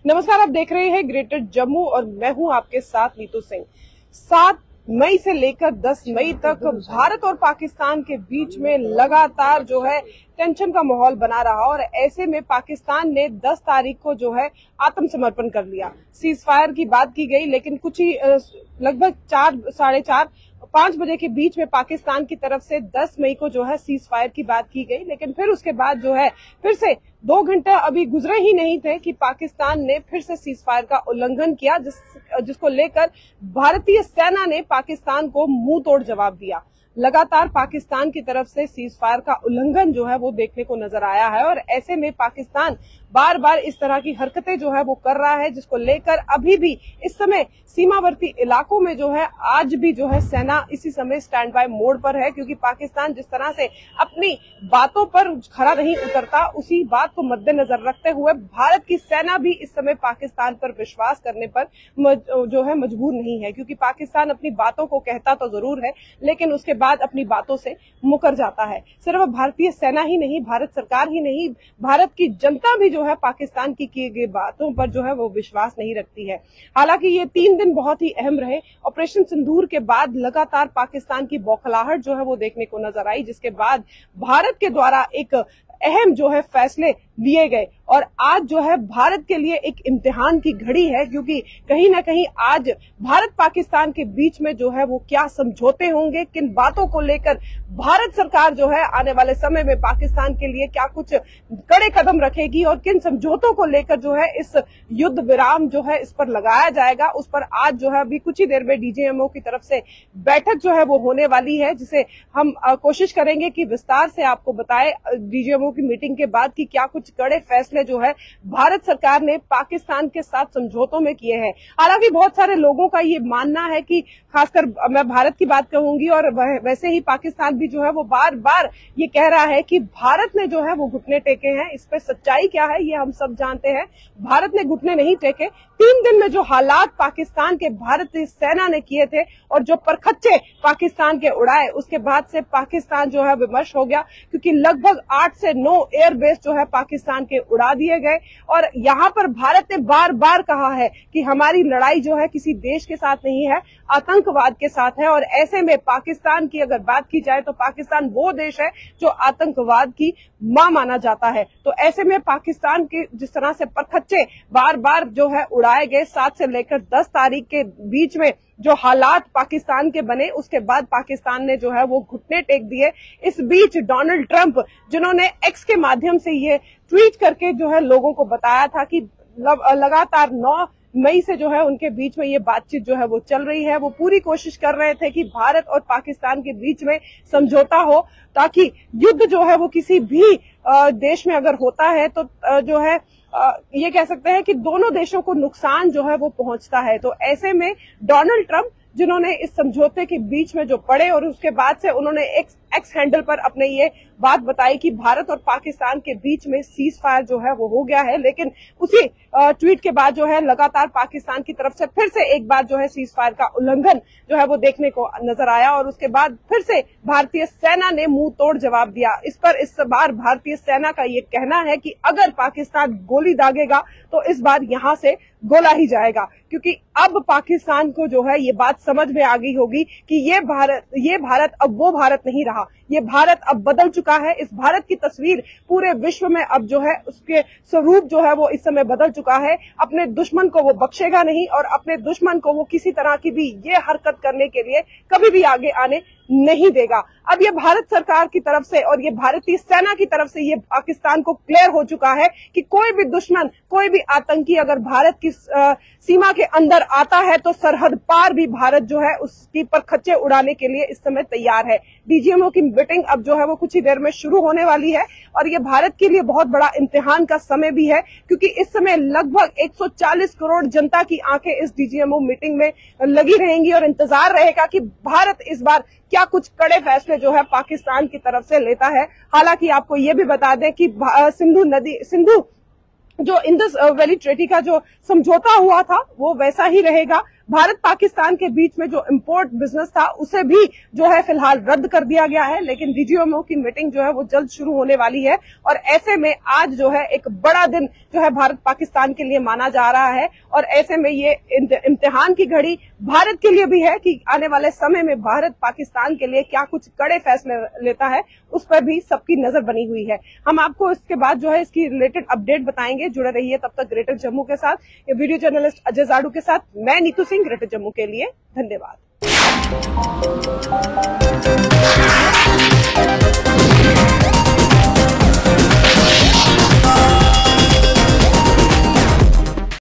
नमस्कार, आप देख रहे हैं ग्रेटर जम्मू और मैं हूं आपके साथ नीतू सिंह। 7 मई से लेकर 10 मई तक भारत और पाकिस्तान के बीच में लगातार जो है टेंशन का माहौल बना रहा और ऐसे में पाकिस्तान ने 10 तारीख को जो है आत्मसमर्पण कर लिया। सीज फायर की बात की गई, लेकिन कुछ ही लगभग 4, साढ़े 4, 5 बजे के बीच में पाकिस्तान की तरफ से 10 मई को जो है सीज फायर की बात की गई, लेकिन फिर उसके बाद जो है फिर से 2 घंटे अभी गुजरे ही नहीं थे कि पाकिस्तान ने फिर से सीज फायर का उल्लंघन किया, जिसको लेकर भारतीय सेना ने पाकिस्तान को मुंह तोड़ जवाब दिया। लगातार पाकिस्तान की तरफ से सीज फायर का उल्लंघन जो है वो देखने को नजर आया है और ऐसे में पाकिस्तान बार बार इस तरह की हरकतें जो है वो कर रहा है, जिसको लेकर अभी भी इस समय सीमावर्ती इलाकों में जो है आज भी जो है सेना इसी समय स्टैंड बाय मोड पर है, क्योंकि पाकिस्तान जिस तरह से अपनी बातों पर खरा नहीं उतरता, उसी बात को मद्देनजर रखते हुए भारत की सेना भी इस समय पाकिस्तान पर विश्वास करने पर जो है मजबूर नहीं है, क्योंकि पाकिस्तान अपनी बातों को कहता तो जरूर है लेकिन उसके बाद अपनी बातों से मुकर जाता है। सिर्फ भारतीय सेना ही नहीं, भारत सरकार ही नहीं, भारत की जनता भी जो है पाकिस्तान की किए गए बातों पर जो है वो विश्वास नहीं रखती है। हालांकि ये 3 दिन बहुत ही अहम रहे। ऑपरेशन सिंदूर के बाद लगातार पाकिस्तान की बौखलाहट जो है वो देखने को नजर आई, जिसके बाद भारत के द्वारा एक अहम जो है फैसले लिए गए और आज जो है भारत के लिए एक इम्तिहान की घड़ी है, क्योंकि कहीं ना कहीं आज भारत पाकिस्तान के बीच में जो है वो क्या समझौते होंगे, किन बातों को लेकर भारत सरकार जो है आने वाले समय में पाकिस्तान के लिए क्या कुछ कड़े कदम रखेगी और किन समझौतों को लेकर जो है इस युद्ध विराम जो है इस पर लगाया जाएगा, उस पर आज जो है अभी कुछ ही देर में डीजीएमओ की तरफ से बैठक जो है वो होने वाली है, जिसे हम कोशिश करेंगे कि विस्तार से आपको बताए डीजीएमओ की मीटिंग के बाद कि क्या कुछ कड़े फैसले जो है भारत सरकार ने पाकिस्तान के साथ समझौतों में किए हैं। हालांकि बहुत सारे लोगों का ये मानना है कि खासकर मैं भारत की बात कहूंगी और वैसे ही पाकिस्तान भी जो है वो बार बार ये कह रहा है कि भारत ने जो है वो घुटने टेके हैं। इस पे सच्चाई क्या है ये हम सब जानते हैं। भारत ने घुटने नहीं टेके। 3 दिन में जो हालात पाकिस्तान के भारतीय सेना ने किए थे और जो परखच्चे पाकिस्तान के उड़ाए, उसके बाद से पाकिस्तान जो है विमर्श हो गया, क्योंकि लगभग 8 से 9 एयरबेस जो है पाकिस्तान के उड़ा दिए गए और यहाँ पर भारत ने बार बार कहा है कि हमारी लड़ाई जो है किसी देश के साथ नहीं है, आतंकवाद के साथ है। और ऐसे में पाकिस्तान की अगर बात की जाए तो पाकिस्तान वो देश है जो आतंकवाद की मां माना जाता है। तो ऐसे में पाकिस्तान के जिस तरह से परखच्चे बार बार जो है उड़ाए गए, 7 से लेकर 10 तारीख के बीच में जो हालात पाकिस्तान के बने, उसके बाद पाकिस्तान ने जो है वो घुटने टेक दिए। इस बीच डोनाल्ड ट्रंप, जिन्होंने एक्स के माध्यम से ये ट्वीट करके जो है लोगों को बताया था कि लगातार 9 मई से जो है उनके बीच में ये बातचीत जो है वो चल रही है, वो पूरी कोशिश कर रहे थे कि भारत और पाकिस्तान के बीच में समझौता हो, ताकि युद्ध जो है वो किसी भी देश में अगर होता है तो जो है ये कह सकते हैं कि दोनों देशों को नुकसान जो है वो पहुंचता है। तो ऐसे में डोनाल्ड ट्रंप, जिन्होंने इस समझौते के बीच में जो पड़े और उसके बाद से उन्होंने एक्स हैंडल पर अपने ये बात बताई कि भारत और पाकिस्तान के बीच में सीज फायर जो है वो हो गया है, लेकिन उसी ट्वीट के बाद जो है लगातार पाकिस्तान की तरफ से फिर से एक बार जो है सीज फायर का उल्लंघन जो है वो देखने को नजर आया और उसके बाद फिर से भारतीय सेना ने मुंह तोड़ जवाब दिया। इस बार भारतीय सेना का ये कहना है कि अगर पाकिस्तान गोली दागेगा तो इस बार यहाँ से गोला ही जाएगा, क्योंकि अब पाकिस्तान को जो है ये बात समझ में आ गई होगी कि ये भारत अब वो भारत नहीं रहा, ये भारत अब बदल चुका है। इस भारत की तस्वीर पूरे विश्व में अब जो है उसके स्वरूप जो है वो इस समय बदल चुका है। अपने दुश्मन को वो बख्शेगा नहीं और अपने दुश्मन को वो किसी तरह की भी ये हरकत करने के लिए कभी भी आगे आने नहीं देगा। अब ये भारत सरकार की तरफ से और ये भारतीय सेना की तरफ से ये पाकिस्तान को क्लियर हो चुका है कि कोई भी दुश्मन, कोई भी आतंकी अगर भारत की सीमा के अंदर आता है तो सरहद पार भी भारत जो है उसकी परखच्चे उड़ाने के लिए इस समय तैयार है। डीजीएमओ की मीटिंग अब जो है वो कुछ ही देर में शुरू होने वाली है और ये भारत के लिए बहुत बड़ा इम्तिहान का समय भी है, क्योंकि इस समय लगभग 140 करोड़ जनता की आंखें इस डीजीएमओ मीटिंग में लगी रहेंगी और इंतजार रहेगा कि भारत इस बार क्या कुछ कड़े फैसले जो है पाकिस्तान की तरफ से लेता है। हालांकि आपको ये भी बता दें कि सिंधु जो इंडस वैली ट्रेटी का जो समझौता हुआ था वो वैसा ही रहेगा। भारत पाकिस्तान के बीच में जो इंपोर्ट बिजनेस था उसे भी जो है फिलहाल रद्द कर दिया गया है, लेकिन डीजीएमओ की मीटिंग जो है वो जल्द शुरू होने वाली है और ऐसे में आज जो है एक बड़ा दिन जो है भारत पाकिस्तान के लिए माना जा रहा है और ऐसे में ये इम्तिहान की घड़ी भारत के लिए भी है कि आने वाले समय में भारत पाकिस्तान के लिए क्या कुछ कड़े फैसले लेता है, उस पर भी सबकी नजर बनी हुई है। हम आपको इसके बाद जो है इसकी रिलेटेड अपडेट बताएंगे। जुड़े रहिए तब तक ग्रेटर जम्मू के साथ। ये वीडियो जर्नलिस्ट अजय जाड़ू के साथ मैं नीतू सिंह, ग्रेटर जम्मू के लिए। धन्यवाद।